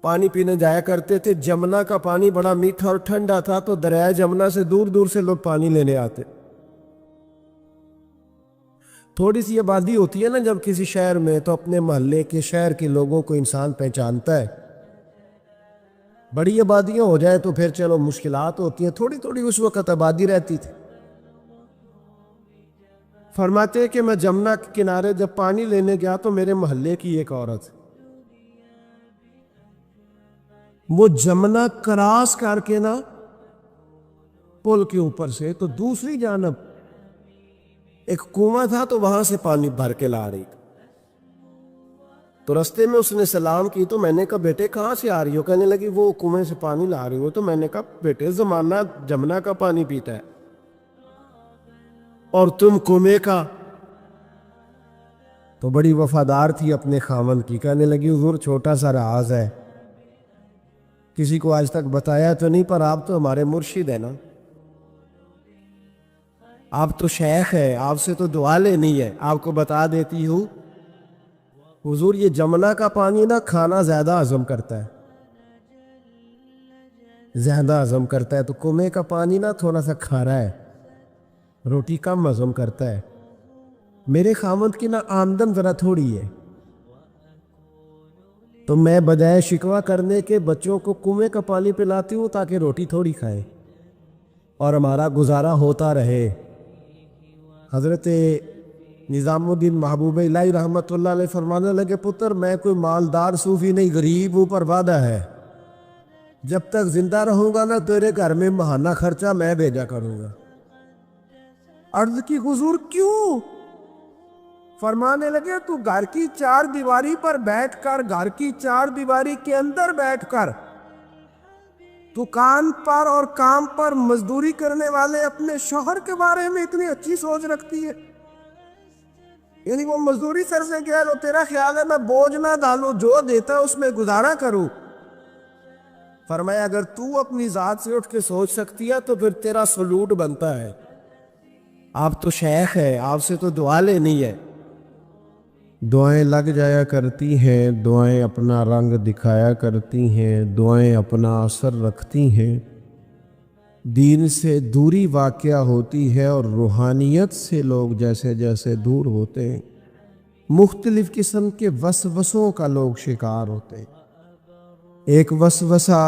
پانی پینے جایا کرتے تھے. جمنا کا پانی بڑا میٹھا اور ٹھنڈا تھا تو دریائے جمنا سے دور دور سے لوگ پانی لینے آتے. تھوڑی سی آبادی ہوتی ہے نا جب کسی شہر میں، تو اپنے محلے کے شہر کے لوگوں کو انسان پہچانتا ہے. بڑی آبادیاں ہو جائے تو پھر چلو مشکلات ہوتی ہیں، تھوڑی تھوڑی اس وقت آبادی رہتی تھی. فرماتے ہیں کہ میں جمنا کے کنارے جب پانی لینے گیا تو میرے محلے کی ایک عورت، وہ جمنا کراس کر کے نا پل کے اوپر سے تو دوسری جانب ایک کنواں تھا تو وہاں سے پانی بھر کے لا رہی. تو رستے میں اس نے سلام کی تو میں نے کہا بیٹے کہاں سے آ رہی ہو؟ کہنے لگی وہ کنویں سے پانی لا رہی ہو. تو میں نے کہا بیٹے زمانہ جمنا کا پانی پیتا ہے اور تم کنویں کا. تو بڑی وفادار تھی اپنے خاوند کی. کہنے لگی حضور چھوٹا سا راز ہے، کسی کو آج تک بتایا تو نہیں، پر آپ تو ہمارے مرشد ہیں نا، آپ تو شیخ ہے، آپ سے تو دعا لینی ہے، آپ کو بتا دیتی ہوں. حضور یہ جمنا کا پانی نا کھانا زیادہ ہضم کرتا ہے، زیادہ ہضم کرتا ہے، تو کنویں کا پانی نا تھوڑا سا کھارا ہے، روٹی کم ہضم کرتا ہے. میرے خاوند کی نا آمدن ذرا تھوڑی ہے، تو میں بجائے شکوہ کرنے کے بچوں کو کنویں کا پانی پلاتی ہوں تاکہ روٹی تھوڑی کھائیں اور ہمارا گزارا ہوتا رہے. حضرت نظام الدین محبوب الہی رحمت اللہ علیہ فرمانے لگے پتر میں کوئی مالدار صوفی نہیں، غریب اوپر وعدہ ہے، جب تک زندہ رہوں گا نا تیرے گھر میں ماہانہ خرچہ میں بھیجا کروں گا. عرض کی حضور کیوں؟ فرمانے لگے تو گھر کی چار دیواری پر بیٹھ کر، گھر کی چار دیواری کے اندر بیٹھ کر دکان پر اور کام پر مزدوری کرنے والے اپنے شوہر کے بارے میں اتنی اچھی سوچ رکھتی ہے. یعنی وہ مزدوری سر سے کہہ لو، تیرا خیال ہے میں بوجھ نہ ڈالوں، جو دیتا ہے اس میں گزارا کروں. فرمایا اگر تو اپنی ذات سے اٹھ کے سوچ سکتی ہے تو پھر تیرا سلوٹ بنتا ہے، آپ تو شیخ ہے، آپ سے تو دعا لینی ہے. دعائیں لگ جایا کرتی ہیں، دعائیں اپنا رنگ دکھایا کرتی ہیں، دعائیں اپنا اثر رکھتی ہیں. دین سے دوری واقعہ ہوتی ہے اور روحانیت سے لوگ جیسے جیسے دور ہوتے ہیں مختلف قسم کے وسوسوں کا لوگ شکار ہوتے ہیں. ایک وسوسہ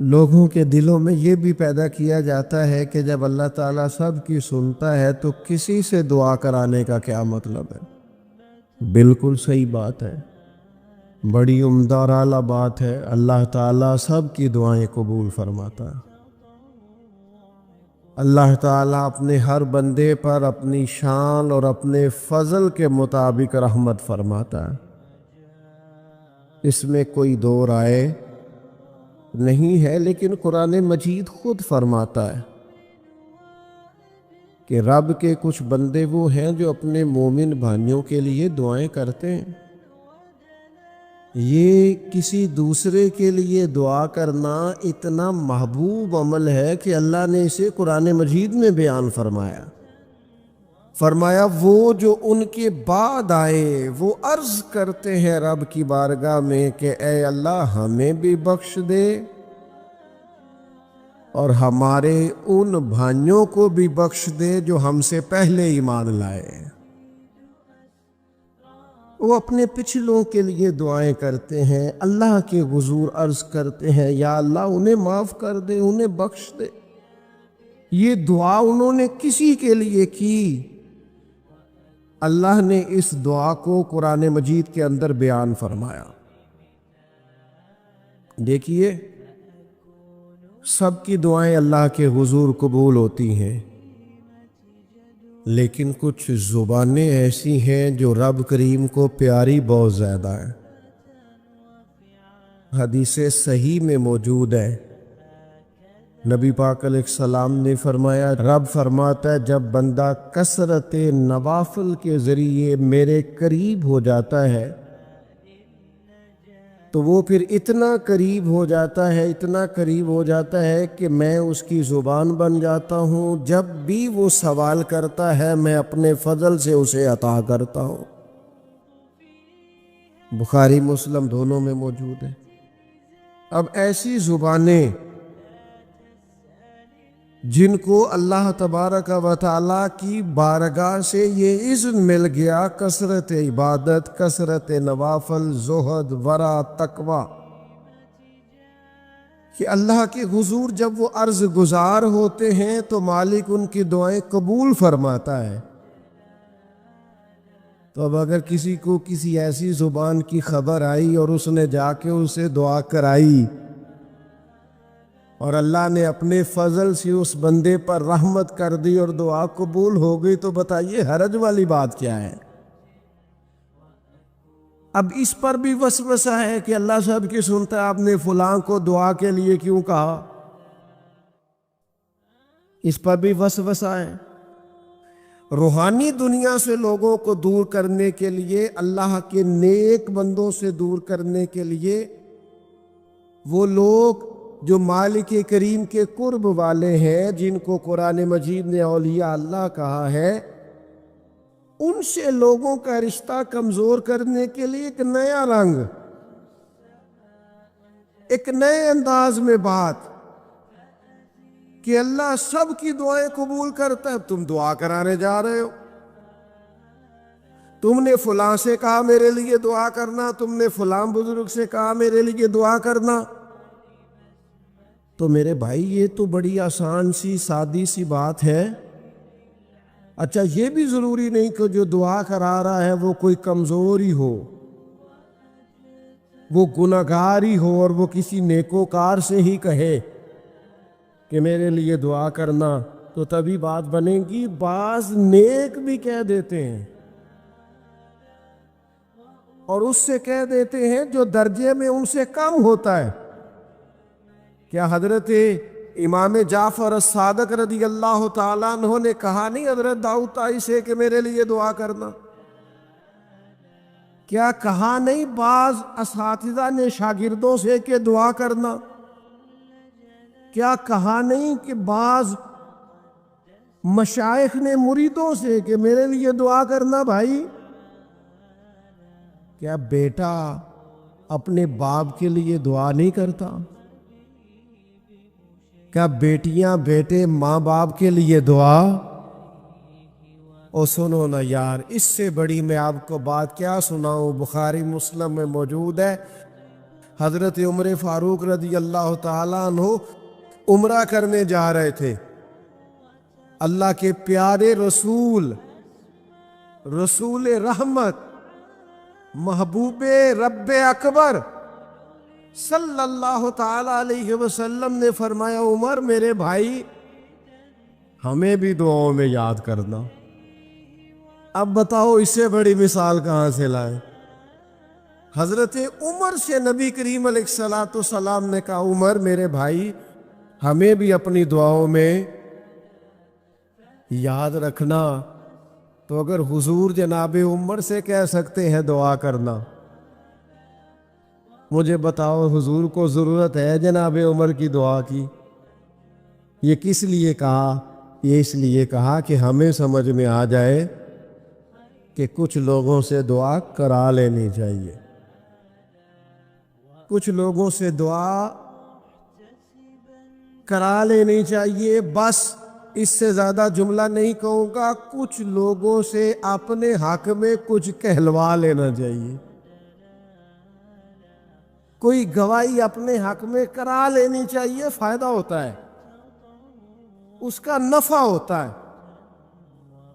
لوگوں کے دلوں میں یہ بھی پیدا کیا جاتا ہے کہ جب اللہ تعالیٰ سب کی سنتا ہے تو کسی سے دعا کرانے کا کیا مطلب ہے؟ بالکل صحیح بات ہے، بڑی عمدہ اور اعلیٰ بات ہے. اللہ تعالیٰ سب کی دعائیں قبول فرماتا ہے. اللہ تعالیٰ اپنے ہر بندے پر اپنی شان اور اپنے فضل کے مطابق رحمت فرماتا ہے، اس میں کوئی دو رائے نہیں ہے. لیکن قرآن مجید خود فرماتا ہے کہ رب کے کچھ بندے وہ ہیں جو اپنے مومن بھائیوں کے لیے دعائیں کرتے ہیں. یہ کسی دوسرے کے لیے دعا کرنا اتنا محبوب عمل ہے کہ اللہ نے اسے قرآن مجید میں بیان فرمایا. فرمایا وہ جو ان کے بعد آئے وہ عرض کرتے ہیں رب کی بارگاہ میں کہ اے اللہ ہمیں بھی بخش دے اور ہمارے ان بھائیوں کو بھی بخش دے جو ہم سے پہلے ایمان لائے. وہ اپنے پچھلوں کے لیے دعائیں کرتے ہیں، اللہ کے حضور عرض کرتے ہیں یا اللہ انہیں معاف کر دے، انہیں بخش دے. یہ دعا انہوں نے کسی کے لیے کی، اللہ نے اس دعا کو قرآن مجید کے اندر بیان فرمایا. دیکھیے سب کی دعائیں اللہ کے حضور قبول ہوتی ہیں، لیکن کچھ زبانیں ایسی ہیں جو رب کریم کو پیاری بہت زیادہ ہیں. حدیث صحیح میں موجود ہے، نبی پاک علیہ السلام نے فرمایا رب فرماتا ہے جب بندہ کثرت نوافل کے ذریعے میرے قریب ہو جاتا ہے تو وہ پھر اتنا قریب ہو جاتا ہے، اتنا قریب ہو جاتا ہے کہ میں اس کی زبان بن جاتا ہوں. جب بھی وہ سوال کرتا ہے میں اپنے فضل سے اسے عطا کرتا ہوں. بخاری مسلم دونوں میں موجود ہے. اب ایسی زبانیں جن کو اللہ تبارک و تعالیٰ کی بارگاہ سے یہ اذن مل گیا، کثرت عبادت، کثرت نوافل، زہد، ورع، تقوی، کہ اللہ کے حضور جب وہ عرض گزار ہوتے ہیں تو مالک ان کی دعائیں قبول فرماتا ہے۔ تو اب اگر کسی کو کسی ایسی زبان کی خبر آئی اور اس نے جا کے اسے دعا کرائی اور اللہ نے اپنے فضل سے اس بندے پر رحمت کر دی اور دعا قبول ہو گئی، تو بتائیے حرج والی بات کیا ہے؟ اب اس پر بھی وسوسہ ہے کہ اللہ سب کی سنتا ہے، آپ نے فلاں کو دعا کے لیے کیوں کہا؟ اس پر بھی وسوسہ ہے۔ روحانی دنیا سے لوگوں کو دور کرنے کے لیے، اللہ کے نیک بندوں سے دور کرنے کے لیے، وہ لوگ جو مالک کریم کے قرب والے ہیں، جن کو قرآن مجید نے اولیاء اللہ کہا ہے، ان سے لوگوں کا رشتہ کمزور کرنے کے لیے ایک نیا رنگ، ایک نئے انداز میں بات کہ اللہ سب کی دعائیں قبول کرتا ہے، تم دعا کرانے جا رہے ہو، تم نے فلاں سے کہا میرے لیے دعا کرنا، تم نے فلاں بزرگ سے کہا میرے لیے دعا کرنا۔ تو میرے بھائی یہ تو بڑی آسان سی سادی سی بات ہے۔ اچھا یہ بھی ضروری نہیں کہ جو دعا کرا رہا ہے وہ کوئی کمزور ہی ہو، وہ گنہگار ہی ہو، اور وہ کسی نیکوکار سے ہی کہے کہ میرے لیے دعا کرنا تو تبھی بات بنے گی۔ بعض نیک بھی کہہ دیتے ہیں اور اس سے کہہ دیتے ہیں جو درجے میں ان سے کم ہوتا ہے۔ کیا حضرت امام جعفر الصادق رضی اللہ تعالیٰ عنہ نے کہا نہیں حضرت داؤد طائی سے کہ میرے لیے دعا کرنا؟ کیا کہا نہیں بعض اساتذہ نے شاگردوں سے کہ دعا کرنا؟ کیا کہا نہیں کہ بعض مشائخ نے مریدوں سے کہ میرے لیے دعا کرنا بھائی؟ کیا بیٹا اپنے باپ کے لیے دعا نہیں کرتا؟ کیا بیٹیاں بیٹے ماں باپ کے لیے دعا؟ او سنو نا یار، اس سے بڑی میں آپ کو بات کیا سناؤں، بخاری مسلم میں موجود ہے۔ حضرت عمر فاروق رضی اللہ تعالیٰ عنہ عمرہ کرنے جا رہے تھے۔ اللہ کے پیارے رسول، رسول رحمت، محبوب رب اکبر صلی اللہ تعالیٰ علیہ وسلم نے فرمایا عمر میرے بھائی ہمیں بھی دعاؤں میں یاد کرنا۔ اب بتاؤ اس سے بڑی مثال کہاں سے لائے؟ حضرت عمر سے نبی کریم علیہ الصلوۃ والسلام نے کہا عمر میرے بھائی ہمیں بھی اپنی دعاؤں میں یاد رکھنا۔ تو اگر حضور جناب عمر سے کہہ سکتے ہیں دعا کرنا، مجھے بتاؤ حضور کو ضرورت ہے جناب عمر کی دعا کی؟ یہ کس لیے کہا؟ یہ اس لیے کہا کہ ہمیں سمجھ میں آ جائے کہ کچھ لوگوں سے دعا کرا لینی چاہیے، کچھ لوگوں سے دعا کرا لینی چاہیے۔ بس اس سے زیادہ جملہ نہیں کہوں گا، کچھ لوگوں سے اپنے حق میں کچھ کہلوا لینا چاہیے، کوئی گواہی اپنے حق میں کرا لینی چاہیے، فائدہ ہوتا ہے، اس کا نفع ہوتا ہے،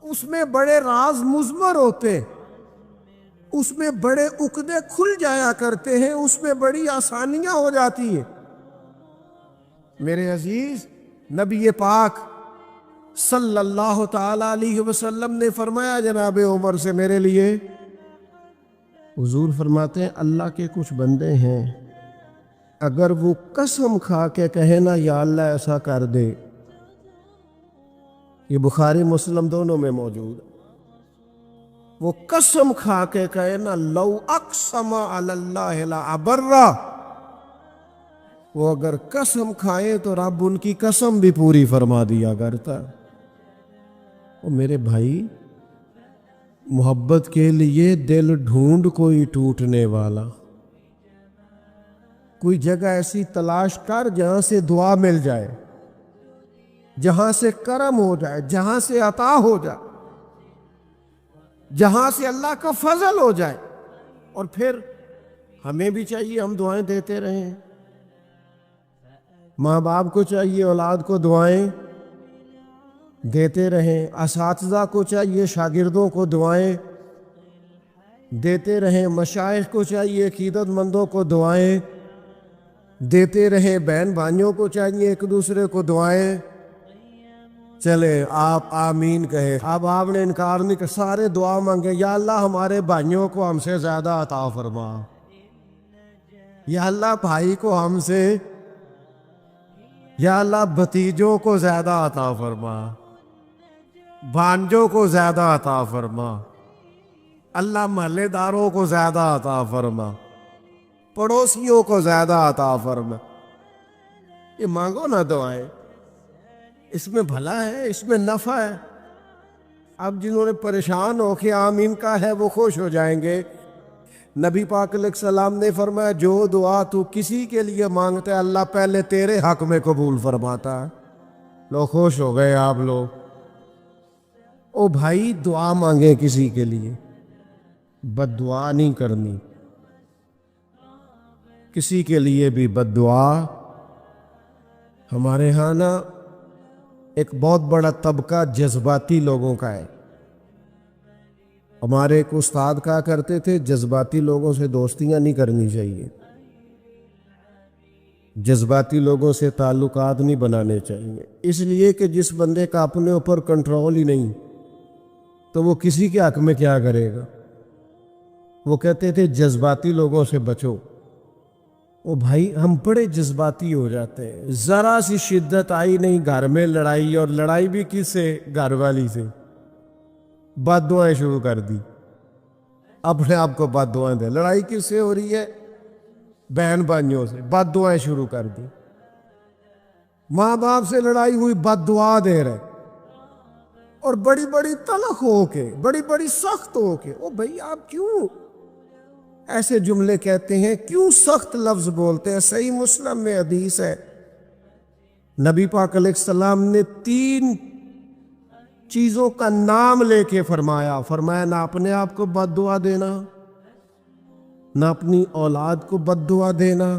اس میں بڑے راز مضمر ہوتے، اس میں بڑے عقدے کھل جایا کرتے ہیں، اس میں بڑی آسانیاں ہو جاتی ہیں۔ میرے عزیز نبی پاک صلی اللہ تعالیٰ علیہ وسلم نے فرمایا جناب عمر سے میرے لیے، حضور فرماتے ہیں اللہ کے کچھ بندے ہیں اگر وہ قسم کھا کے کہے نا یا اللہ ایسا کر دے، یہ بخاری مسلم دونوں میں موجود ہے، وہ قسم کھا کے کہے نا لو اقسم علی اللہ لابرہ، وہ اگر قسم کھائے تو رب ان کی قسم بھی پوری فرما دیا کرتا۔ اور میرے بھائی محبت کے لیے دل ڈھونڈ کوئی ٹوٹنے والا، کوئی جگہ ایسی تلاش کر جہاں سے دعا مل جائے، جہاں سے کرم ہو جائے، جہاں سے عطا ہو جائے، جہاں سے اللہ کا فضل ہو جائے۔ اور پھر ہمیں بھی چاہیے ہم دعائیں دیتے رہیں، ماں باپ کو چاہیے اولاد کو دعائیں دیتے رہیں، اساتذہ کو چاہیے شاگردوں کو دعائیں دیتے رہیں، مشائخ کو چاہیے عقیدت مندوں کو دعائیں دیتے رہیں، بہن بھائیوں کو چاہیے ایک دوسرے کو دعائیں۔ چلے آپ آمین کہے۔ اب آپ نے انکار نہیں کہ سارے دعا مانگے، یا اللہ ہمارے بھائیوں کو ہم سے زیادہ عطا فرما، یا اللہ بھائی کو ہم سے، یا اللہ بھتیجوں کو زیادہ عطا فرما، بھانجوں کو زیادہ عطا فرما، اللہ محلے داروں کو زیادہ عطا فرما، پڑوسیوں کو زیادہ عطا فرما۔ یہ مانگو نا دعائیں، اس میں بھلا ہے، اس میں نفع ہے۔ اب جنہوں نے پریشان ہو کے آمین کا ہے وہ خوش ہو جائیں گے۔ نبی پاک علیہ السلام نے فرمایا جو دعا تو کسی کے لیے مانگتا ہے اللہ پہلے تیرے حق میں قبول فرماتا ہے۔ لوگ خوش ہو گئے آپ لوگ۔ او بھائی دعا مانگے کسی کے لیے، بد دعا نہیں کرنی، کسی کے لیے بھی بد دعا۔ ہمارے ہاں نا ایک بہت بڑا طبقہ جذباتی لوگوں کا ہے۔ ہمارے ایک استاد کہا کرتے تھے جذباتی لوگوں سے دوستیاں نہیں کرنی چاہیے، جذباتی لوگوں سے تعلقات نہیں بنانے چاہیے، اس لیے کہ جس بندے کا اپنے اوپر کنٹرول ہی نہیں تو وہ کسی کے حق میں کیا کرے گا۔ وہ کہتے تھے جذباتی لوگوں سے بچو۔ او بھائی ہم بڑے جذباتی ہو جاتے ہیں، ذرا سی شدت آئی نہیں گھر میں لڑائی، اور لڑائی بھی کس سے؟ گھر والی سے، بد دعائیں شروع کر دی، اپنے آپ کو بد دعائیں دے۔ لڑائی کس سے ہو رہی ہے؟ بہن بھائیوں سے، بد دعائیں شروع کر دی۔ ماں باپ سے لڑائی ہوئی، بد دعا دے رہے، اور بڑی بڑی تلخ ہو کے، بڑی بڑی سخت ہو کے۔ او بھائی آپ کیوں ایسے جملے کہتے ہیں، کیوں سخت لفظ بولتے ہیں؟ صحیح مسلم میں حدیث ہے، نبی پاک علیہ السلام نے 3 چیزوں کا نام لے کے فرمایا نہ اپنے آپ کو بد دعا دینا، نہ اپنی اولاد کو بد دعا دینا،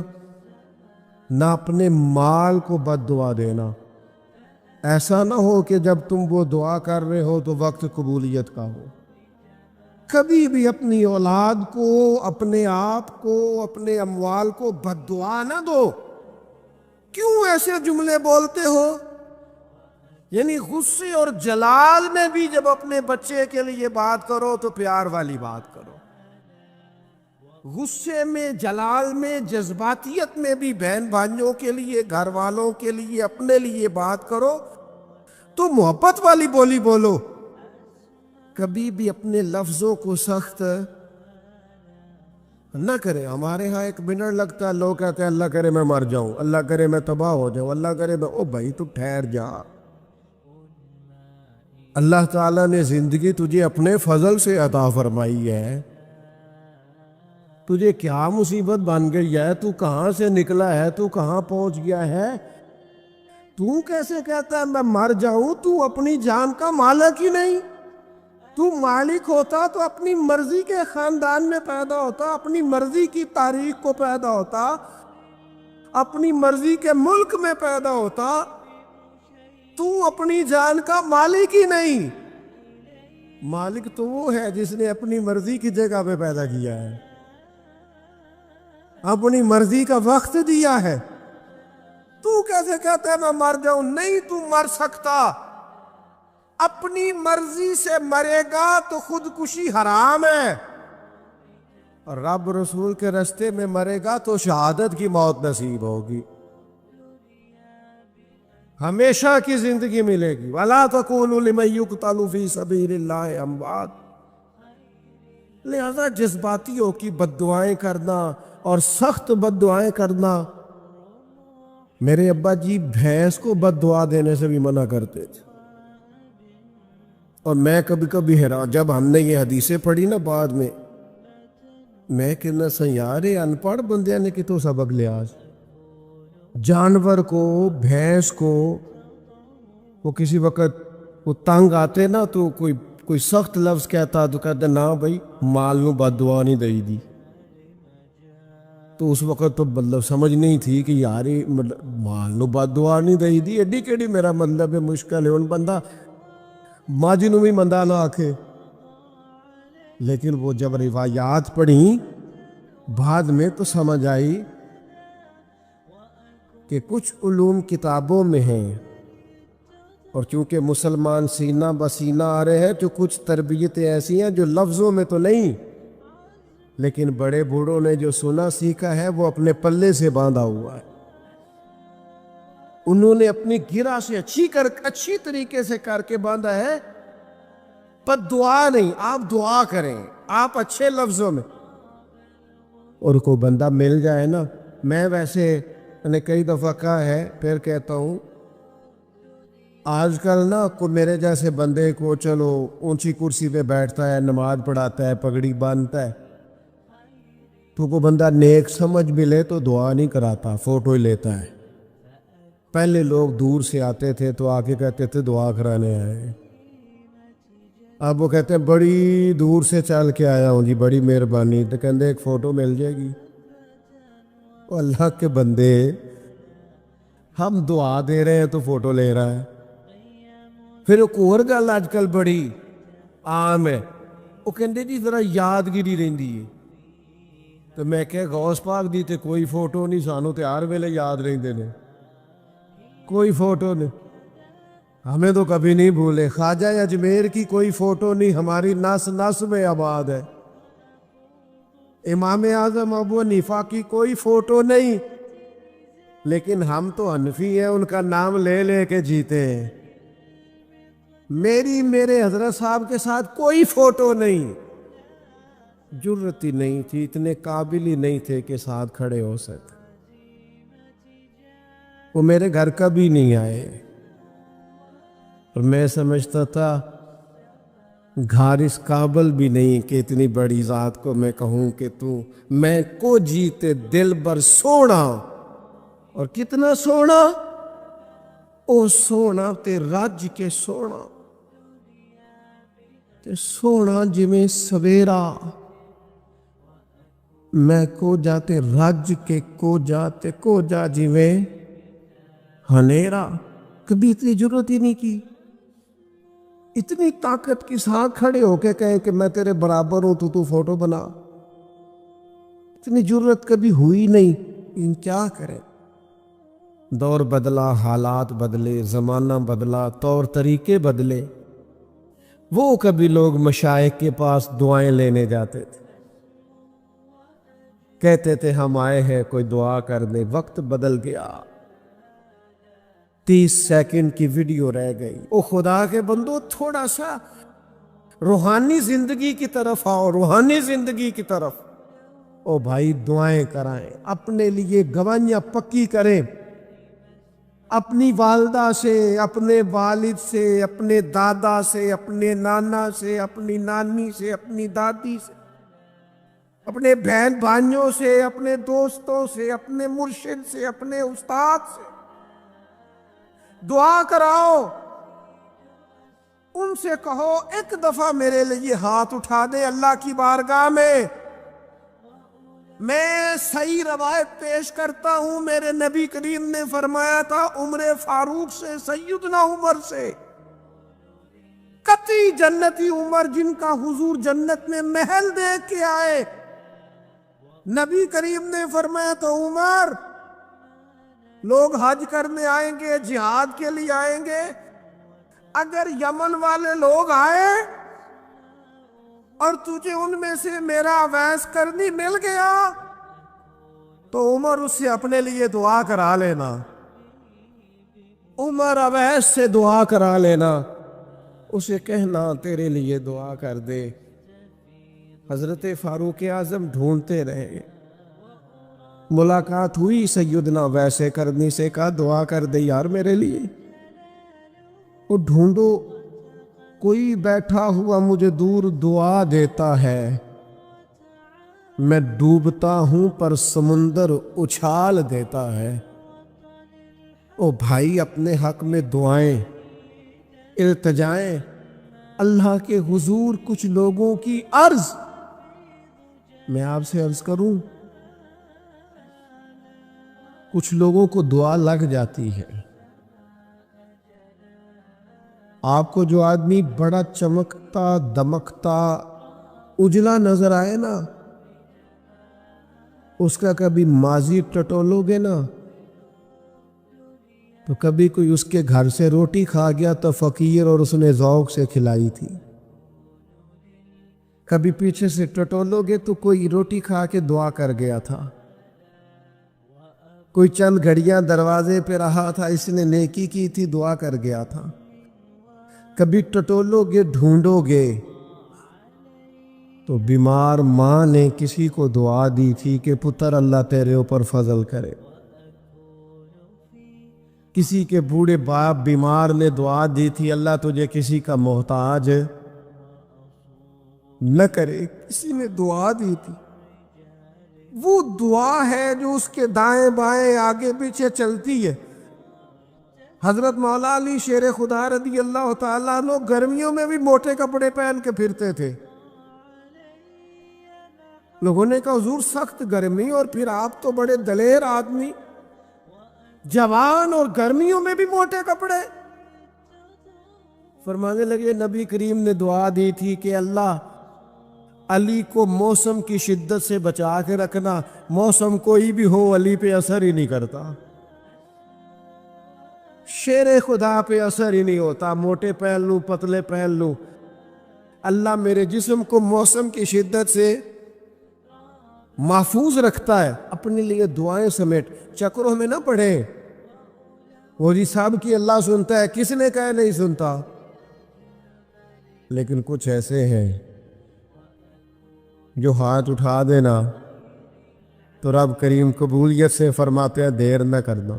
نہ اپنے مال کو بد دعا دینا۔ ایسا نہ ہو کہ جب تم وہ دعا کر رہے ہو تو وقت قبولیت کا ہو۔ کبھی بھی اپنی اولاد کو، اپنے آپ کو، اپنے اموال کو بد دعا نہ دو۔ کیوں ایسے جملے بولتے ہو؟ یعنی غصے اور جلال میں بھی جب اپنے بچے کے لیے بات کرو تو پیار والی بات کرو، غصے میں، جلال میں، جذباتیت میں بھی بہن بھائیوں کے لیے، گھر والوں کے لیے، اپنے لیے بات کرو تو محبت والی بولی بولو۔ کبھی بھی اپنے لفظوں کو سخت نہ کرے۔ ہمارے ہاں 1 منٹ لگتا ہے، لوگ کہتے ہیں اللہ کرے میں مر جاؤں، اللہ کرے میں تباہ ہو جاؤں، اللہ کرے میں۔ او بھائی تو ٹھہر جا، اللہ تعالیٰ نے زندگی تجھے اپنے فضل سے عطا فرمائی ہے، تجھے کیا مصیبت بن گئی ہے، تو کہاں سے نکلا ہے، تو کہاں پہنچ گیا ہے؟ تو کیسے کہتا ہے میں مر جاؤں؟ تو اپنی جان کا مالک ہی نہیں۔ تو مالک ہوتا تو اپنی مرضی کے خاندان میں پیدا ہوتا، اپنی مرضی کی تاریخ کو پیدا ہوتا، اپنی مرضی کے ملک میں پیدا ہوتا۔ تو اپنی جان کا مالک ہی نہیں۔ مالک تو وہ ہے جس نے اپنی مرضی کی جگہ پہ پیدا کیا ہے، اپنی مرضی کا وقت دیا ہے۔ تو کیسے کہتا ہے میں مر جاؤں؟ نہیں، تو مر سکتا۔ اپنی مرضی سے مرے گا تو خودکشی حرام ہے، اور رب رسول کے راستے میں مرے گا تو شہادت کی موت نصیب ہوگی، ہمیشہ کی زندگی ملے گی۔ وَلَا تَقُولُوا لِمَن يُقْتَلُ فِي سَبِيلِ اللَّهِ أَمْوَاتٌ۔ لہذا جذباتیوں کی بد دعائیں کرنا اور سخت بد دعائیں کرنا، میرے ابا جی بھینس کو بد دعا دینے سے بھی منع کرتے تھے۔ اور میں کبھی کبھی حیران، جب ہم نے یہ حدیثیں پڑھی نا بعد میں، میں کہنا سا یار یہ ان پڑھ بندیاں نے کتوں سبق لیا. جانور کو بھینس کو وہ کسی وقت وہ تنگ آتے نا تو کوئی سخت لفظ کہتا تو کہتے نا بھائی مال نو بد دعا نہیں دئی دی. تو اس وقت تو مطلب سمجھ نہیں تھی کہ یار مطلب مال نو بد دعا نہیں دئی دی ایڈی کیڑی میرا مطلب ہے مشکل ہے. ان بندہ ماجی نو بھی مندہ نہ آکھے. لیکن وہ جب روایات پڑھیں بعد میں تو سمجھ آئی کہ کچھ علوم کتابوں میں ہیں اور چونکہ مسلمان سینہ بسینہ آ رہے ہیں تو کچھ تربیتیں ایسی ہیں جو لفظوں میں تو نہیں لیکن بڑے بوڑھوں نے جو سنا سیکھا ہے وہ اپنے پلے سے باندھا ہوا ہے. انہوں نے اپنی گرہ سے اچھی طریقے سے کر کے باندھا ہے. پر دعا نہیں, آپ دعا کریں آپ اچھے لفظوں میں. اور کوئی بندہ مل جائے نا, میں ویسے نے کئی دفعہ کہا ہے پھر کہتا ہوں, آج کل نا کو میرے جیسے بندے کو چلو اونچی کرسی پہ بیٹھتا ہے, نماز پڑھاتا ہے, پگڑی باندھتا ہے, تو کو بندہ نیک سمجھ ملے تو دعا نہیں کراتا, فوٹو ہی لیتا ہے. پہلے لوگ دور سے آتے تھے تو آ کے کہتے تھے دعا کرانے آئے. اب وہ کہتے ہیں بڑی دور سے چل کے آیا ہوں جی, بڑی مہربانی. تو کہتے ایک فوٹو مل جائے گی. وہ اللہ کے بندے, ہم دعا دے رہے ہیں تو فوٹو لے رہا ہے. پھر ایک اور گل آج کل بڑی عام ہے, وہ کہتے جی ذرا یادگیری رہندی ہے. تو میں کہ غوث پاک دی تے کوئی فوٹو نہیں, سانو تے ہر ویلے یاد رہندے نے, کوئی فوٹو نہیں, ہمیں تو کبھی نہیں بھولے. خواجہ اجمیر کی کوئی فوٹو نہیں, ہماری نس نس میں آباد ہے. امام اعظم ابو حنیفہ کی کوئی فوٹو نہیں, لیکن ہم تو حنفی ہیں, ان کا نام لے لے کے جیتے ہیں. میرے حضرت صاحب کے ساتھ کوئی فوٹو نہیں, جرت ہی نہیں تھی, اتنے قابل ہی نہیں تھے کہ ساتھ کھڑے ہو سکتے. وہ میرے گھر کبھی نہیں آئے اور میں سمجھتا تھا گھر اس قابل بھی نہیں کہ اتنی بڑی ذات کو میں کہوں کہ تو میں کو جیتے دل بر سونا. اور کتنا سونا, او سونا تے رج کے سونا, تے سونا جویں سویرا. میں کو جاتے رج کے کو جا جویں ہنیرا. کبھی اتنی ضرورت ہی نہیں کی. اتنی طاقت کے ساتھ کھڑے ہو کے کہے کہ میں تیرے برابر ہوں تو فوٹو بنا, اتنی ضرورت کبھی ہوئی نہیں. ان کیا کریں, دور بدلا, حالات بدلے, زمانہ بدلا, طور طریقے بدلے. وہ کبھی لوگ مشائخ کے پاس دعائیں لینے جاتے تھے, کہتے تھے ہم آئے ہیں کوئی دعا کر دے. وقت بدل گیا, 30 سیکنڈ کی ویڈیو رہ گئی. او خدا کے بندو, تھوڑا سا روحانی زندگی کی طرف آؤ, روحانی زندگی کی طرف. او بھائی دعائیں کرائیں, اپنے لیے گواہیاں پکی کریں, اپنی والدہ سے, اپنے والد سے, اپنے دادا سے, اپنے نانا سے, اپنی نانی سے, اپنی دادی سے, اپنے بہن بھائیوں سے, اپنے دوستوں سے, اپنے مرشد سے, اپنے استاد سے دعا کراؤ. ان سے کہو ایک دفعہ میرے لیے ہاتھ اٹھا دے اللہ کی بارگاہ میں. میں صحیح روایت پیش کرتا ہوں, میرے نبی کریم نے فرمایا تھا عمر فاروق سے, سیدنا عمر سے, قطعی جنتی عمر جن کا حضور جنت میں محل دیکھ کے آئے. نبی کریم نے فرمایا تھا عمر, لوگ حج کرنے آئیں گے, جہاد کے لیے آئیں گے, اگر یمن والے لوگ آئے اور تجھے ان میں سے میرا اویس کرنی مل گیا تو عمر اس سے اپنے لیے دعا کرا لینا. عمر اویس سے دعا کرا لینا, اسے کہنا تیرے لیے دعا کر دے. حضرت فاروق اعظم ڈھونڈتے رہے, ملاقات ہوئی سیدنا ویسے کرنی سے, کہا دعا کر دے یار میرے لیے. وہ ڈھونڈو, کوئی بیٹھا ہوا مجھے دور دعا دیتا ہے. میں ڈوبتا ہوں پر سمندر اچھال دیتا ہے۔ او بھائی، اپنے حق میں دعائیں، التجائیں اللہ کے حضور کچھ لوگوں کی عرض، میں آپ سے عرض کروں، کچھ لوگوں کو دعا لگ جاتی ہے۔ آپ کو جو آدمی بڑا چمکتا دمکتا اجلا نظر آئے نا، اس کا کبھی ماضی ٹٹولو گے نا تو کبھی کوئی اس کے گھر سے روٹی کھا گیا تو فقیر اور اس نے ذوق سے کھلائی تھی، کبھی پیچھے سے ٹٹولو گے تو کوئی روٹی کھا کے دعا کر گیا تھا، کوئی چند گھڑیاں دروازے پہ رہا تھا، اس نے نیکی کی تھی، دعا کر گیا تھا۔ کبھی ٹٹولو گے ڈھونڈو گے تو بیمار ماں نے کسی کو دعا دی تھی کہ پتر اللہ تیرے اوپر فضل کرے، کسی کے بوڑھے باپ بیمار نے دعا دی تھی اللہ تجھے کسی کا محتاج نہ کرے، کسی نے دعا دی تھی۔ وہ دعا ہے جو اس کے دائیں بائیں آگے پیچھے چلتی ہے۔ حضرت مولا علی شیر خدا رضی اللہ تعالیٰ عنہ گرمیوں میں بھی موٹے کپڑے پہن کے پھرتے تھے۔ لوگوں نے کہا حضور سخت گرمی اور پھر آپ تو بڑے دلیر آدمی، جوان اور گرمیوں میں بھی موٹے کپڑے۔ فرمانے لگے نبی کریم نے دعا دی تھی کہ اللہ علی کو موسم کی شدت سے بچا کے رکھنا، موسم کوئی بھی ہو علی پہ اثر ہی نہیں کرتا، شیر خدا پہ اثر ہی نہیں ہوتا، موٹے پہن لوں پتلے پہن لوں، اللہ میرے جسم کو موسم کی شدت سے محفوظ رکھتا ہے۔ اپنے لیے دعائیں سمیٹ چکروں میں نہ پڑے، وہ جی صاحب کی اللہ سنتا ہے، کس نے کہا نہیں سنتا؟ لیکن کچھ ایسے ہیں جو ہاتھ اٹھا دینا تو رب کریم قبولیت سے فرماتے ہیں دیر نہ کرنا،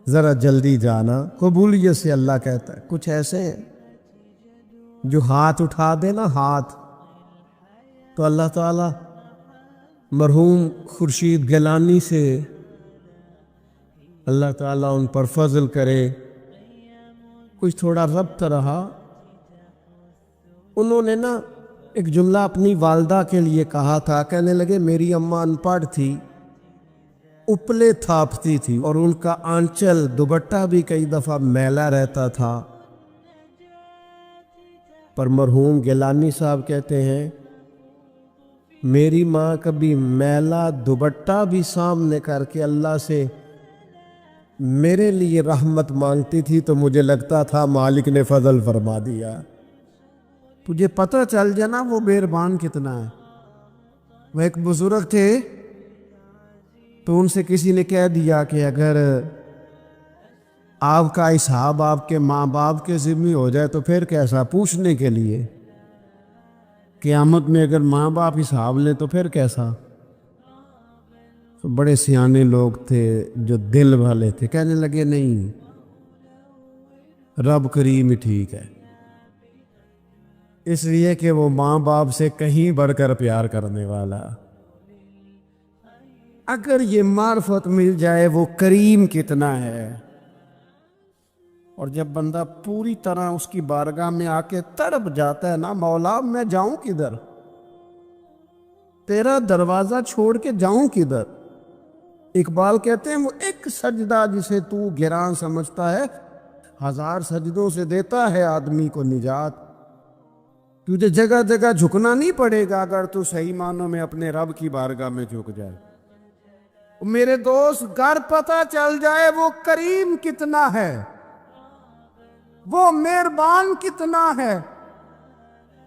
ذرا جلدی جانا، قبولیت سے اللہ کہتا ہے۔ کچھ ایسے ہیں جو ہاتھ اٹھا دینا ہاتھ تو اللہ تعالیٰ مرحوم خورشید گیلانی سے اللہ تعالیٰ ان پر فضل کرے، کچھ تھوڑا ربط رہا۔ انہوں نے نا ایک جملہ اپنی والدہ کے لیے کہا تھا، کہنے لگے میری اماں ان پڑھ تھی، اپلے تھاپتی تھی اور ان کا آنچل دوپٹہ بھی کئی دفعہ میلا رہتا تھا، پر مرحوم گیلانی صاحب کہتے ہیں میری ماں کبھی میلا دوپٹہ بھی سامنے کر کے اللہ سے میرے لیے رحمت مانگتی تھی تو مجھے لگتا تھا مالک نے فضل فرما دیا۔ تجھے پتہ چل جانا وہ مہربان کتنا ہے۔ وہ ایک بزرگ تھے تو ان سے کسی نے کہہ دیا کہ اگر آپ کا حساب آپ کے ماں باپ کے ذمہ ہو جائے تو پھر کیسا، پوچھنے کے لیے قیامت میں اگر ماں باپ حساب لیں تو پھر کیسا۔ تو بڑے سیانے لوگ تھے جو دل والے تھے، کہنے لگے نہیں، رب کریم ہی ٹھیک ہے، اس لیے کہ وہ ماں باپ سے کہیں بڑھ کر پیار کرنے والا۔ اگر یہ معرفت مل جائے وہ کریم کتنا ہے، اور جب بندہ پوری طرح اس کی بارگاہ میں آ کے تڑپ جاتا ہے نا، مولا میں جاؤں کدھر، تیرا دروازہ چھوڑ کے جاؤں کدھر۔ اقبال کہتے ہیں وہ ایک سجدہ جسے تو گراں سمجھتا ہے، 1000 سجدوں سے دیتا ہے آدمی کو نجات۔ تجھے جگہ جگہ جھکنا نہیں پڑے گا اگر تو صحیح معنوں میں اپنے رب کی بارگاہ میں جھک جائے۔ میرے دوست گر پتہ چل جائے وہ کریم کتنا ہے، وہ مہربان کتنا ہے۔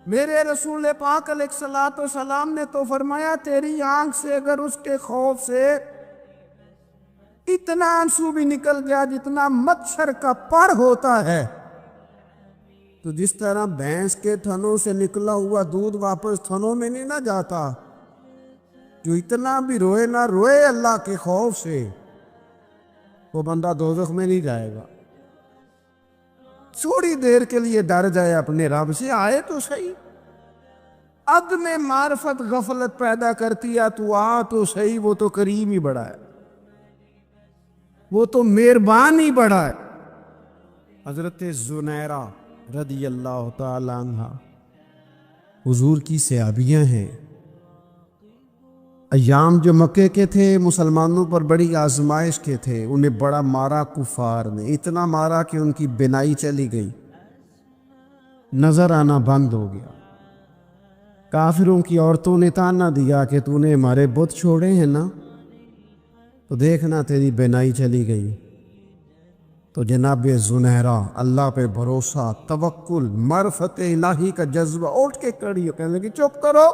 میرے رسول پاک علیہ الصلوۃ والسلام نے تو فرمایا تیری آنکھ سے اگر اس کے خوف سے اتنا آنسو بھی نکل گیا جتنا مچھر کا پر ہوتا ہے، تو جس طرح بھینس کے تھنوں سے نکلا ہوا دودھ واپس تھنوں میں نہیں نہ جاتا، جو اتنا بھی روئے نہ روئے اللہ کے خوف سے، وہ بندہ دوزخ میں نہیں جائے گا۔ تھوڑی دیر کے لیے ڈر جائے اپنے رب سے، آئے تو صحیح، عدم معرفت غفلت پیدا کرتی ہے. تو آ تو صحیح، وہ تو کریم ہی بڑا ہے، وہ تو مہربان ہی بڑا ہے. حضرت زنیرہ رضی اللہ تعالی عنہ حضور کی صحابیاں ہیں. ایام جو مکے کے تھے مسلمانوں پر بڑی آزمائش کے تھے. انہیں بڑا مارا کفار نے، اتنا مارا کہ ان کی بینائی چلی گئی، نظر آنا بند ہو گیا. کافروں کی عورتوں نے تانا دیا کہ تو نے ہمارے بت چھوڑے ہیں نا، تو دیکھنا تیری بینائی چلی گئی. تو جناب زنیرہ اللہ پہ بھروسہ، توکل، معرفت الہی کا جذبہ، اٹھ کے کھڑی ہو کہنے لگی چپ کرو،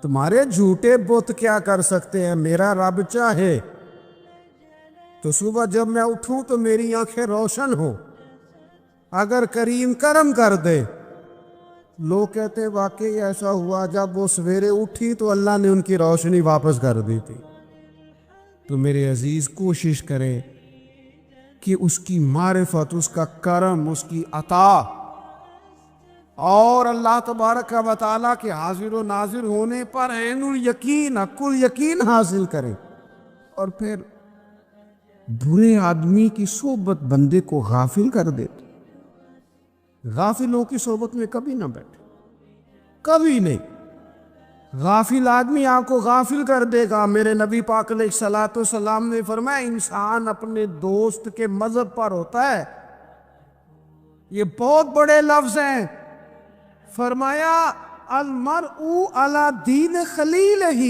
تمہارے جھوٹے بت کیا کر سکتے ہیں، میرا رب چاہے تو صبح جب میں اٹھوں تو میری آنکھیں روشن ہوں، اگر کریم کرم کر دے. لوگ کہتے واقعی ایسا ہوا، جب وہ سویرے اٹھی تو اللہ نے ان کی روشنی واپس کر دی تھی. تو میرے عزیز کوشش کریں کہ اس کی معرفت، اس کا کرم، اس کی عطا اور اللہ تبارک و تعالیٰ کے حاضر و ناظر ہونے پر عین الیقین، حق الیقین حاصل کرے. اور پھر برے آدمی کی صحبت بندے کو غافل کر دیتے. غافلوں کی صحبت میں کبھی نہ بیٹھے، کبھی نہیں. غافل آدمی آپ کو غافل کر دے گا. میرے نبی پاک علیہ الصلوۃ والسلام نے فرمایا انسان اپنے دوست کے مذہب پر ہوتا ہے. یہ بہت بڑے لفظ ہیں. فرمایا المرء علی دین خلیلہ،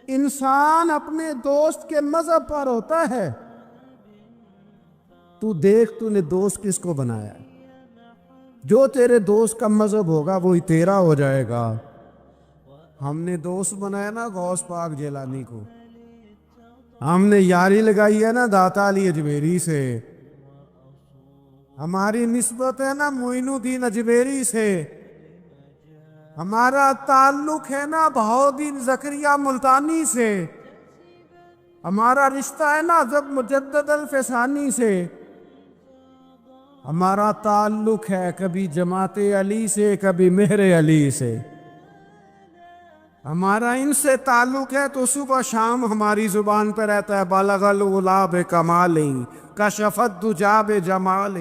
انسان اپنے دوست کے مذہب پر ہوتا ہے. تو دیکھ تو نے دوست کس کو بنایا ہے. جو تیرے دوست کا مذہب ہوگا وہی تیرا ہو جائے گا. ہم نے دوست بنایا نا غوث پاک جیلانی کو، ہم نے یاری لگائی ہے نا داتا علی اجمیری سے، ہماری نسبت ہے نا معین الدین اجمیری سے، ہمارا تعلق ہے نا بہاؤالدین زکریا ملتانی سے، ہمارا رشتہ ہے نا حضرت مجدد الفسانی سے، ہمارا تعلق ہے کبھی جماعت علی سے، کبھی مہر علی سے. ہمارا ان سے تعلق ہے تو صبح شام ہماری زبان پہ رہتا ہے بالغ العلا بکمالہ، کشف الدجی بجمالہ،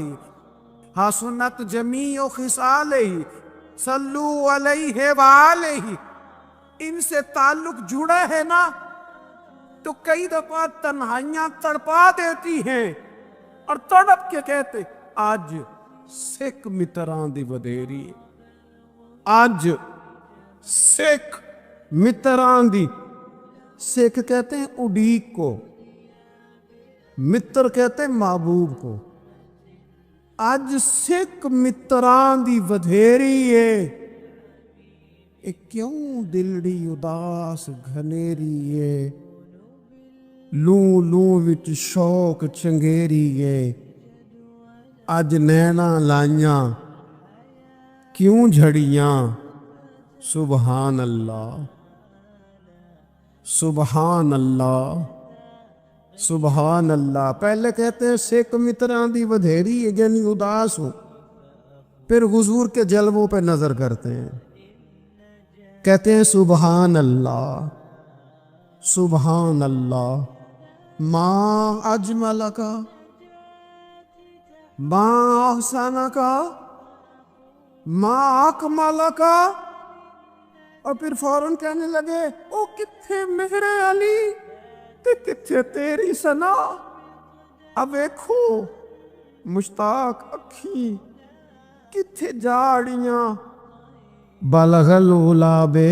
حسنت جمیع خصالہ، صلو علیہ وآلہ. ان سے تعلق جڑا ہے نا تو کئی دفعہ تنہائیاں تڑپا دیتی ہیں اور تڑپ کے کہتے اج سکھ متراں دی ودھیری، اج سکھ متراں دی. سکھ کہتے ہیں اڈیق کو، متر کہتے ہیں محبوب کو. اج سکھ متراں دی ودھیری ہے، اے کیوں دلڑی اداس گھنیری ہے، لوں لوں وچ شوق چنگیری ہے. اج نینا لائیاں کیوں جھڑیاں، سبحان اللہ سبحان اللہ سبحان اللہ. پہلے کہتے ہیں سکھ متراں دی ودھیری ہے یعنی اداس ہو، پھر حضور کے جلووں پہ نظر کرتے ہیں، کہتے ہیں سبحان اللہ سبحان اللہ. ما اجملک ما احسنک ما اکملک. اور پھر فوراً کہنے لگے او کتھے مہر علی تے کتھے تیری ثنا. اب ویکھو مشتاق اکھی کتھے جاڑیاں، بلغ العلا بے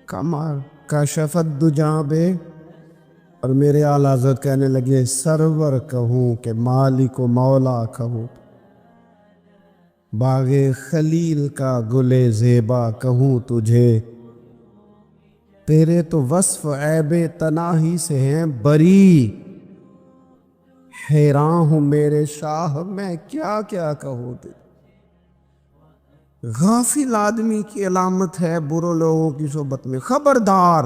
کمال کشف الدجی بے. اور میرے اعلیٰ حضرت کہنے لگے سرور کہوں کہ مالک و مولا کہوں، باغ خلیل کا گل زیبا کہوں تجھے، تیرے تو وصف عیب تناہی سے ہیں بری، حیران ہوں میرے شاہ میں کیا کیا کہوں تجھے. غافل آدمی کی علامت ہے برے لوگوں کی صحبت میں. خبردار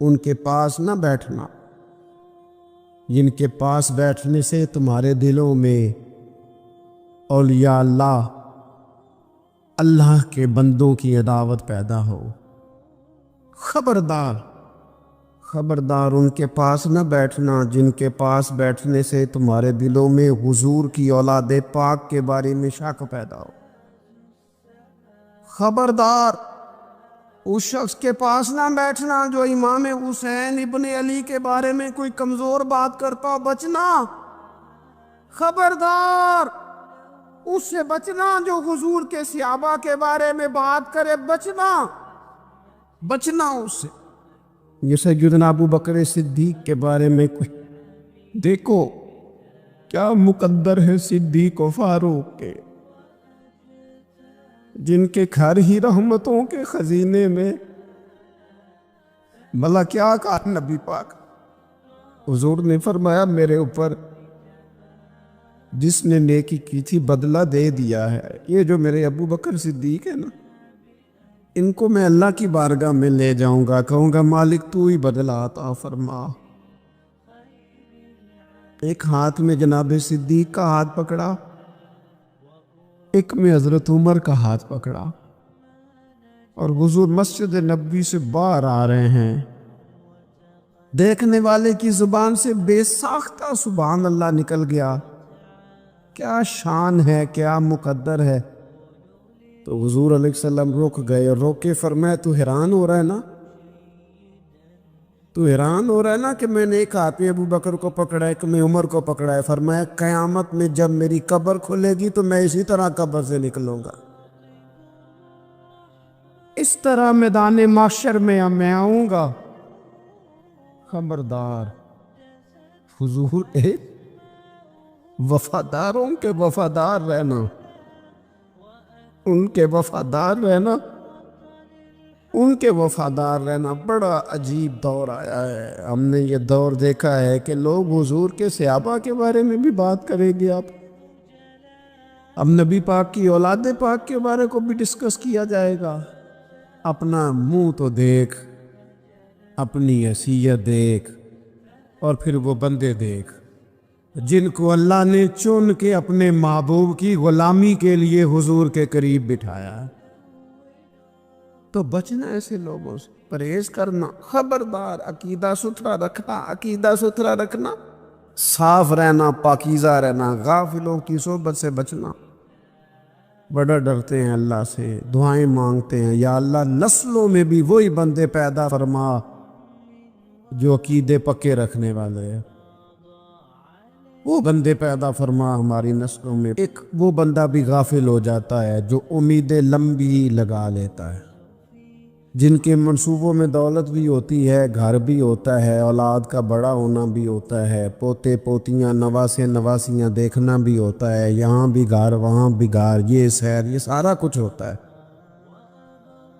ان کے پاس نہ بیٹھنا، جن کے پاس بیٹھنے سے تمہارے دلوں میں اولیاء اللہ کے بندوں کی عداوت پیدا ہو، خبردار خبردار ان کے پاس نہ بیٹھنا جن کے پاس بیٹھنے سے تمہارے دلوں میں حضور کی اولاد پاک کے بارے میں شک پیدا ہو۔ خبردار اس شخص کے پاس نہ بیٹھنا جو امام حسین ابن علی کے بارے میں کوئی کمزور بات کرتا ہو، بچنا۔ خبردار اس سے بچنا جو حضور کے صحابہ کے بارے میں بات کرے، بچنا اس سے۔ یہ سیدنا ابو بکر صدیق کے بارے میں کوئی، دیکھو کیا مقدر ہے صدیق و فاروق کے، جن کے گھر ہی رحمتوں کے خزینے میں۔ بھلا کیا کہا نبی پاک؟ حضور نے فرمایا میرے اوپر جس نے نیکی کی تھی بدلہ دے دیا ہے۔ یہ جو میرے ابو بکر صدیق ہے نا، ان کو میں اللہ کی بارگاہ میں لے جاؤں گا، کہوں گا مالک تو ہی بدلہ عطا فرما۔ ایک ہاتھ میں جناب صدیق کا ہاتھ پکڑا، ایک میں حضرت عمر کا ہاتھ پکڑا، اور حضور مسجد نبوی سے باہر آ رہے ہیں۔ دیکھنے والے کی زبان سے بے ساختہ سبحان اللہ نکل گیا۔ کیا شان ہے، کیا مقدر ہے۔ تو حضور علیہ السلام رک گئے اور روک کے فرمایا تو حیران ہو رہا ہے نا، تو حیران ہو رہا ہے نا کہ میں نے ایک ہاتھ میں ابو بکر کو پکڑا ہے، ایک میں عمر کو پکڑا ہے۔ فرمایا قیامت میں جب میری قبر کھلے گی تو میں اسی طرح قبر سے نکلوں گا، اس طرح میدان محشر میں میں آؤں گا۔ خبردار حضور وفاداروں کے وفادار رہنا، ان کے وفادار رہنا، ان کے وفادار رہنا۔ بڑا عجیب دور آیا ہے، ہم نے یہ دور دیکھا ہے کہ لوگ حضور کے صحابہ کے بارے میں بھی بات کریں گے۔ اب نبی پاک کی اولاد پاک کے بارے کو بھی ڈسکس کیا جائے گا۔ اپنا منہ تو دیکھ، اپنی حیثیت دیکھ، اور پھر وہ بندے دیکھ جن کو اللہ نے چن کے اپنے محبوب کی غلامی کے لیے حضور کے قریب بٹھایا ہے۔ تو بچنا ایسے لوگوں سے، پرہیز کرنا۔ خبردار عقیدہ ستھرا رکھنا، عقیدہ ستھرا رکھنا، صاف رہنا، پاکیزہ رہنا، غافلوں کی صحبت سے بچنا۔ بڑا ڈرتے ہیں اللہ سے، دعائیں مانگتے ہیں یا اللہ نسلوں میں بھی وہی بندے پیدا فرما جو عقیدے پکے رکھنے والے ہیں، وہ بندے پیدا فرما ہماری نسلوں میں۔ ایک وہ بندہ بھی غافل ہو جاتا ہے جو امیدیں لمبی لگا لیتا ہے، جن کے منصوبوں میں دولت بھی ہوتی ہے، گھر بھی ہوتا ہے، اولاد کا بڑا ہونا بھی ہوتا ہے، پوتے پوتیاں نواسے نواسیاں دیکھنا بھی ہوتا ہے، یہاں بھی گھر وہاں بھی گھر، یہ سیر، یہ سارا کچھ ہوتا ہے،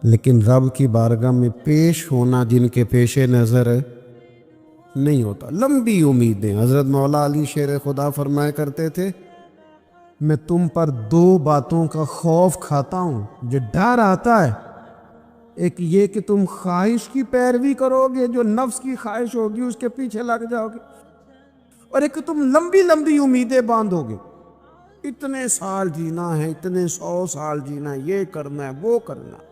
لیکن رب کی بارگاہ میں پیش ہونا جن کے پیش نظر نہیں ہوتا۔ لمبی امیدیں۔ حضرت مولا علی شیر خدا فرمایا کرتے تھے میں تم پر دو باتوں کا خوف کھاتا ہوں، جو ڈر آتا ہے، ایک یہ کہ تم خواہش کی پیروی کرو گے، جو نفس کی خواہش ہوگی اس کے پیچھے لگ جاؤ گے، اور ایک کہ تم لمبی لمبی امیدیں باندھو گے، اتنے سال جینا ہے، اتنے 100 سال جینا ہے، یہ کرنا ہے، وہ کرنا ہے۔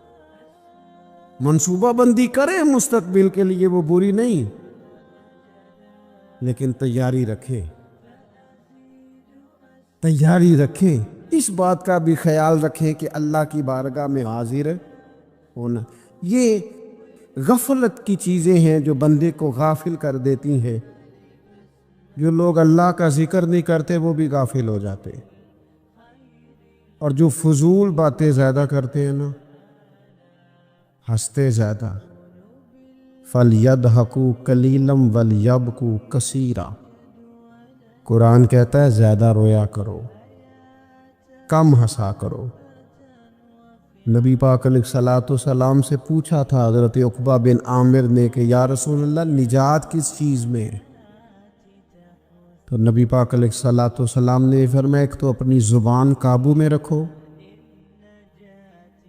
منصوبہ بندی کرے مستقبل کے لیے، وہ بری نہیں، لیکن تیاری رکھے، تیاری رکھے، اس بات کا بھی خیال رکھے کہ اللہ کی بارگاہ میں حاضر ہونا۔ یہ غفلت کی چیزیں ہیں جو بندے کو غافل کر دیتی ہیں۔ جو لوگ اللہ کا ذکر نہیں کرتے وہ بھی غافل ہو جاتے، اور جو فضول باتیں زیادہ کرتے ہیں نا، ہنستے زیادہ۔ فَلْيَضْحَكُوا قَلِيلًا وَلْيَبْكُوا كَثِيرًا، قرآن کہتا ہے زیادہ رویا کرو، کم ہنسا کرو۔ نبی پاک علیہ الصلوۃ والسلام سے پوچھا تھا حضرت عقبہ بن عامر نے کہ یا رسول اللہ نجات کس چیز میں ہے؟ تو نبی پاک علیہ الصلوۃ والسلام نے فرمایا ایک تو اپنی زبان قابو میں رکھو،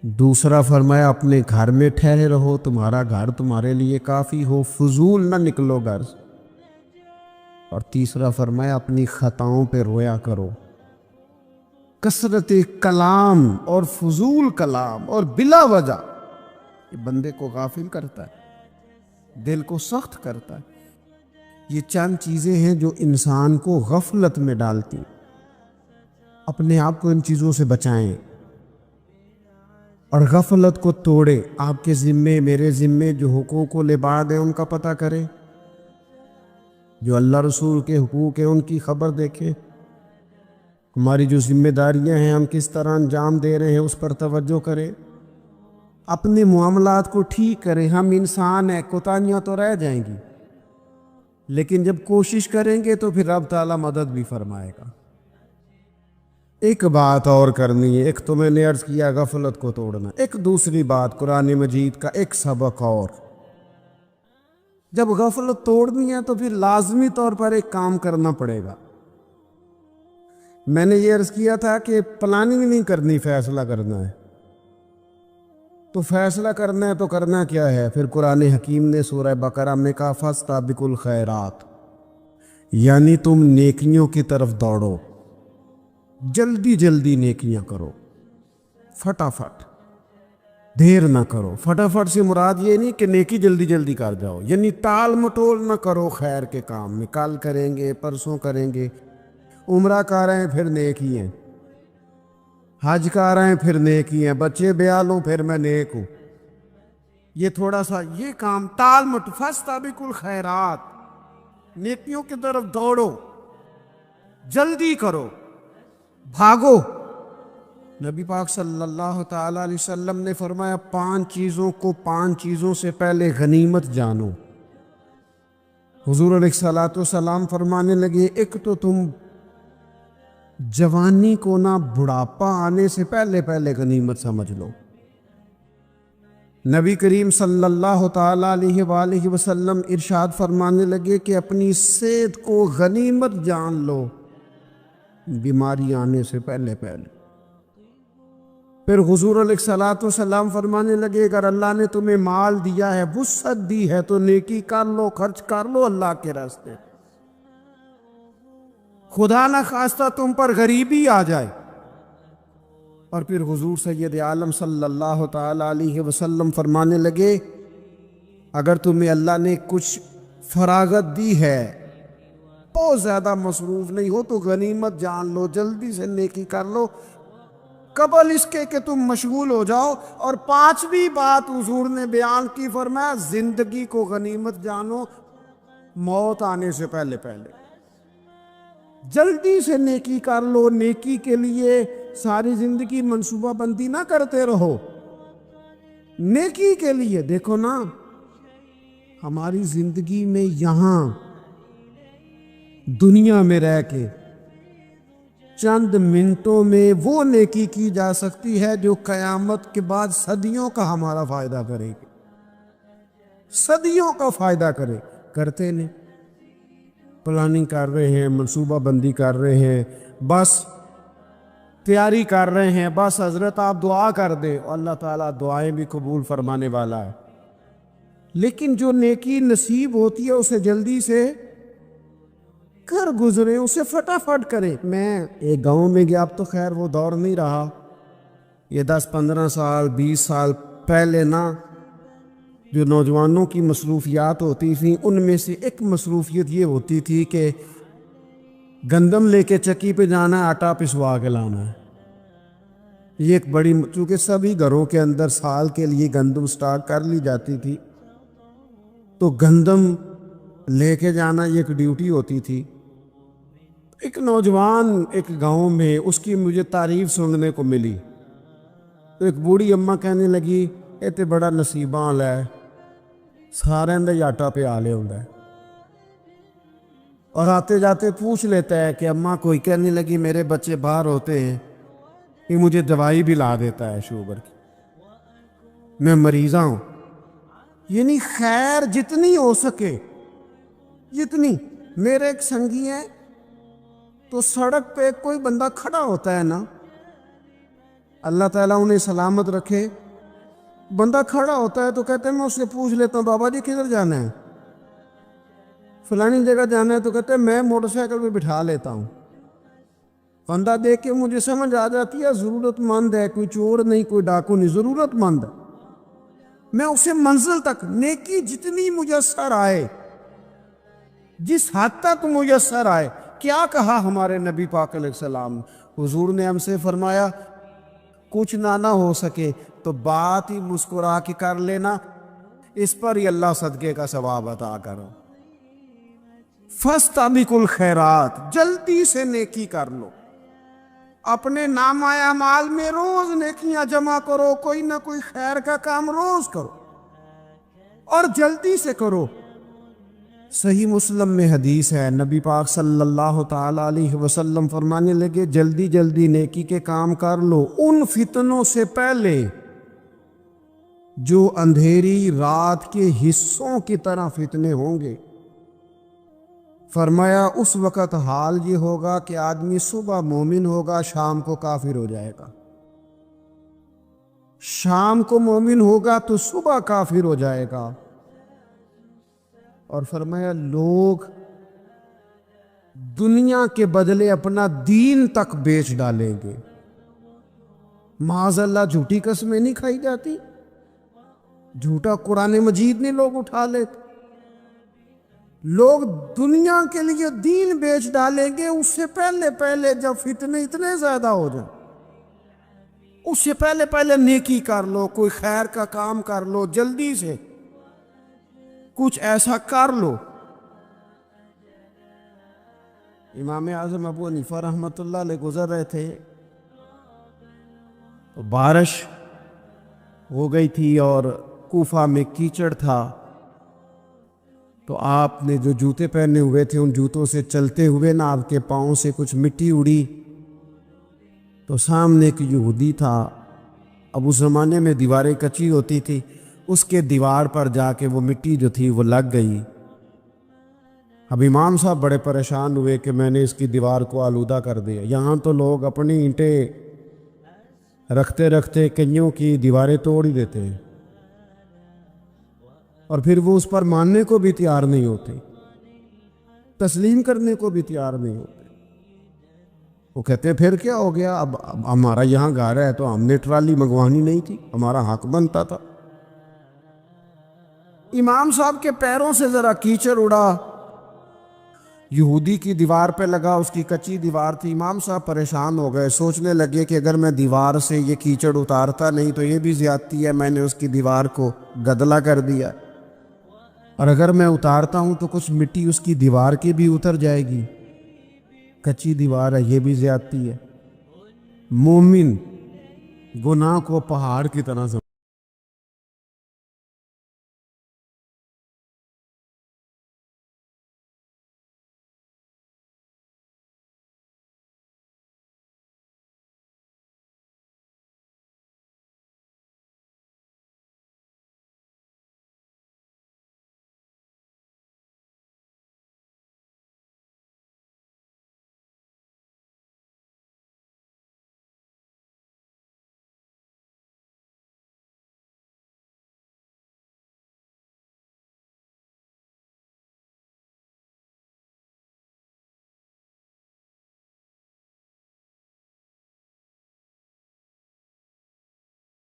دوسرا فرمایا اپنے گھر میں ٹھہرے رہو، تمہارا گھر تمہارے لیے کافی ہو، فضول نہ نکلو گھر سے، اور تیسرا فرمایا اپنی خطاؤں پہ رویا کرو، کثرت کلام اور فضول کلام اور بلا وجہ یہ بندے کو غافل کرتا ہے، دل کو سخت کرتا ہے۔ یہ چند چیزیں ہیں جو انسان کو غفلت میں ڈالتی ہیں۔ اپنے آپ کو ان چیزوں سے بچائیں اور غفلت کو توڑے۔ آپ کے ذمے، میرے ذمے جو حقوق و لباد ہیں ان کا پتہ کریں، جو اللہ رسول کے حقوق ہیں ان کی خبر دیکھیں، ہماری جو ذمہ داریاں ہیں ہم کس طرح انجام دے رہے ہیں اس پر توجہ کریں، اپنے معاملات کو ٹھیک کریں۔ ہم انسان ہیں، کوتاہیاں تو رہ جائیں گی، لیکن جب کوشش کریں گے تو پھر رب تعالیٰ مدد بھی فرمائے گا۔ ایک بات اور کرنی ہے، ایک تو میں نے عرض کیا غفلت کو توڑنا، ایک دوسری بات قرآن مجید کا ایک سبق اور، جب غفلت توڑنی ہے تو پھر لازمی طور پر ایک کام کرنا پڑے گا۔ میں نے یہ عرض کیا تھا کہ پلاننگ نہیں کرنی، فیصلہ کرنا ہے۔ تو فیصلہ کرنا ہے تو کرنا کیا ہے؟ پھر قرآن حکیم نے سورہ بقرہ میں کہا فاستبقوا الخیرات، یعنی تم نیکیوں کی طرف دوڑو، جلدی جلدی نیکیاں کرو، فٹافٹ، دیر نہ کرو۔ فٹافٹ سے مراد یہ نہیں کہ نیکی جلدی جلدی کر جاؤ، یعنی ٹال مٹول نہ کرو خیر کے کام میں، کل کریں گے، پرسوں کریں گے۔ عمرہ کر رہے ہیں پھر نیکی ہیں، حج کر رہے ہیں پھر نیکی ہیں، بچے بیاہ لوں پھر میں نیک ہوں۔ یہ تھوڑا سا یہ کام ٹال مٹول، فاستبقوا الخیرات، نیکیوں کی طرف دوڑو، جلدی کرو، بھاگو۔ نبی پاک صلی اللہ تعالی علیہ وسلم نے فرمایا 5 چیزوں کو 5 چیزوں سے پہلے غنیمت جانو۔ حضور علیہ الصلوۃ والسلام فرمانے لگے ایک تو تم جوانی کو نہ بڑھاپا آنے سے پہلے پہلے غنیمت سمجھ لو۔ نبی کریم صلی اللہ تعالی علیہ وآلہ وسلم ارشاد فرمانے لگے کہ اپنی صحت کو غنیمت جان لو، بیماری آنے سے پہلے پہلے۔ پھر حضور علیہ الصلوۃ والسلام فرمانے لگے اگر اللہ نے تمہیں مال دیا ہے، وسعت دی ہے، تو نیکی کر لو، خرچ کر لو اللہ کے راستے۔ خدا نہ خواستہ تم پر غریبی آ جائے۔ اور پھر حضور سید عالم صلی اللہ تعالی علیہ وسلم فرمانے لگے اگر تمہیں اللہ نے کچھ فراغت دی ہے، بہت زیادہ مصروف نہیں ہو، تو غنیمت جان لو، جلدی سے نیکی کر لو قبل اس کے کہ تم مشغول ہو جاؤ۔ اور 5ویں بات حضور نے بیان کی، فرمایا زندگی کو غنیمت جانو، موت آنے سے پہلے پہلے جلدی سے نیکی کر لو۔ نیکی کے لیے ساری زندگی منصوبہ بندی نہ کرتے رہو، نیکی کے لیے دیکھو نا، ہماری زندگی میں یہاں دنیا میں رہ کے چند منٹوں میں وہ نیکی کی جا سکتی ہے جو قیامت کے بعد صدیوں کا ہمارا فائدہ کرے گی، صدیوں کا فائدہ کرتے نہیں۔ پلاننگ کر رہے ہیں، منصوبہ بندی کر رہے ہیں، بس تیاری کر رہے ہیں، بس حضرت آپ دعا کر دیں، اللہ تعالیٰ دعائیں بھی قبول فرمانے والا ہے۔ لیکن جو نیکی نصیب ہوتی ہے اسے جلدی سے کر گزرے، اسے فٹافٹ کرے۔ میں ایک گاؤں میں گیا، اب تو خیر وہ دور نہیں رہا، یہ 10-15 سال 20 سال پہلے نا، جو نوجوانوں کی مصروفیات ہوتی تھیں ان میں سے ایک مصروفیت یہ ہوتی تھی کہ گندم لے کے چکی پہ جانا ہے، آٹا پسوا کے لانا ہے۔ یہ ایک بڑی، چونکہ سبھی گھروں کے اندر سال کے لیے گندم سٹاک کر لی جاتی تھی، تو گندم لے کے جانا یہ ایک ڈیوٹی ہوتی تھی۔ ایک نوجوان ایک گاؤں میں، اس کی مجھے تعریف سننے کو ملی، تو ایک بوڑھی اماں کہنے لگی یہ تے بڑا نصیباں والا ہے، سارے اندر آٹا پہ آ لے ہوتا ہے۔ اور آتے جاتے پوچھ لیتا ہے کہ اماں کوئی، کہنے لگی میرے بچے باہر ہوتے ہیں، یہ مجھے دوائی بھی لا دیتا ہے شوگر کی، میں مریضہ ہوں۔ یعنی خیر جتنی ہو سکے جتنی۔ میرے ایک سنگی ہیں، تو سڑک پہ کوئی بندہ کھڑا ہوتا ہے نا، اللہ تعالیٰ انہیں سلامت رکھے، بندہ کھڑا ہوتا ہے تو کہتے ہیں میں اس سے پوچھ لیتا ہوں بابا جی کدھر جانا ہے، فلانی جگہ جانا ہے، تو کہتے ہیں میں موٹر سائیکل پہ بٹھا لیتا ہوں، بندہ دیکھ کے مجھے سمجھ آ جاتی ہے ضرورت مند ہے، کوئی چور نہیں، کوئی ڈاکو نہیں، ضرورت مند ہے، میں اسے منزل تک نیکی جتنی میسر آئے، جس حد تک میسر آئے. کیا کہا ہمارے نبی پاک علیہ السلام؟ حضور نے ہم سے فرمایا کچھ نہ ہو سکے تو بات ہی مسکرا کے کر لینا، اس پر ہی اللہ صدقے کا ثواب عطا کرو. فاستبقوا الخیرات، جلدی سے نیکی کر لو، اپنے نامہ اعمال میں روز نیکیاں جمع کرو، کوئی نہ کوئی خیر کا کام روز کرو اور جلدی سے کرو. صحیح مسلم میں حدیث ہے، نبی پاک صلی اللہ تعالی علیہ وسلم فرمانے لگے جلدی جلدی نیکی کے کام کر لو ان فتنوں سے پہلے جو اندھیری رات کے حصوں کی طرح فتنے ہوں گے. فرمایا اس وقت حال یہ ہوگا کہ آدمی صبح مومن ہوگا، شام کو کافر ہو جائے گا، شام کو مومن ہوگا تو صبح کافر ہو جائے گا. اور فرمایا لوگ دنیا کے بدلے اپنا دین تک بیچ ڈالیں گے. معاذ اللہ جھوٹی قسمیں نہیں کھائی جاتی، جھوٹا قرآن مجید نہیں لوگ اٹھا لیتے، لوگ دنیا کے لیے دین بیچ ڈالیں گے. اس سے پہلے جب فتنے اتنے زیادہ ہو جائیں، اس سے پہلے نیکی کر لو، کوئی خیر کا کام کر لو، جلدی سے کچھ ایسا کر لو. امام اعظم ابو حنیفہ رحمۃ اللہ علیہ گزر رہے تھے، بارش ہو گئی تھی اور کوفہ میں کیچڑ تھا، تو آپ نے جو جوتے پہنے ہوئے تھے ان جوتوں سے چلتے ہوئے نا آپ کے پاؤں سے کچھ مٹی اڑی، تو سامنے ایک یہودی تھا. اب اس زمانے میں دیواریں کچی ہوتی تھی، اس کے دیوار پر جا کے وہ مٹی جو تھی وہ لگ گئی. اب امام صاحب بڑے پریشان ہوئے کہ میں نے اس کی دیوار کو آلودہ کر دیا. یہاں تو لوگ اپنی اینٹیں رکھتے رکھتے کئیوں کی دیواریں توڑ ہی دیتے ہیں، اور پھر وہ اس پر ماننے کو بھی تیار نہیں ہوتے، تسلیم کرنے کو بھی تیار نہیں ہوتے. وہ کہتے پھر کیا ہو گیا، اب ہمارا یہاں گھر ہے تو ہم نے ٹرالی منگوانی نہیں تھی، ہمارا حق بنتا تھا. امام صاحب کے پیروں سے ذرا کیچڑ اڑا، یہودی کی دیوار پہ لگا، اس کی کچی دیوار تھی. امام صاحب پریشان ہو گئے، سوچنے لگے کہ اگر میں دیوار سے یہ کیچڑ اتارتا نہیں تو یہ بھی زیادتی ہے، میں نے اس کی دیوار کو گدلا کر دیا، اور اگر میں اتارتا ہوں تو کچھ مٹی اس کی دیوار کی بھی اتر جائے گی، کچی دیوار ہے، یہ بھی زیادتی ہے. مومن گناہ کو پہاڑ کی طرح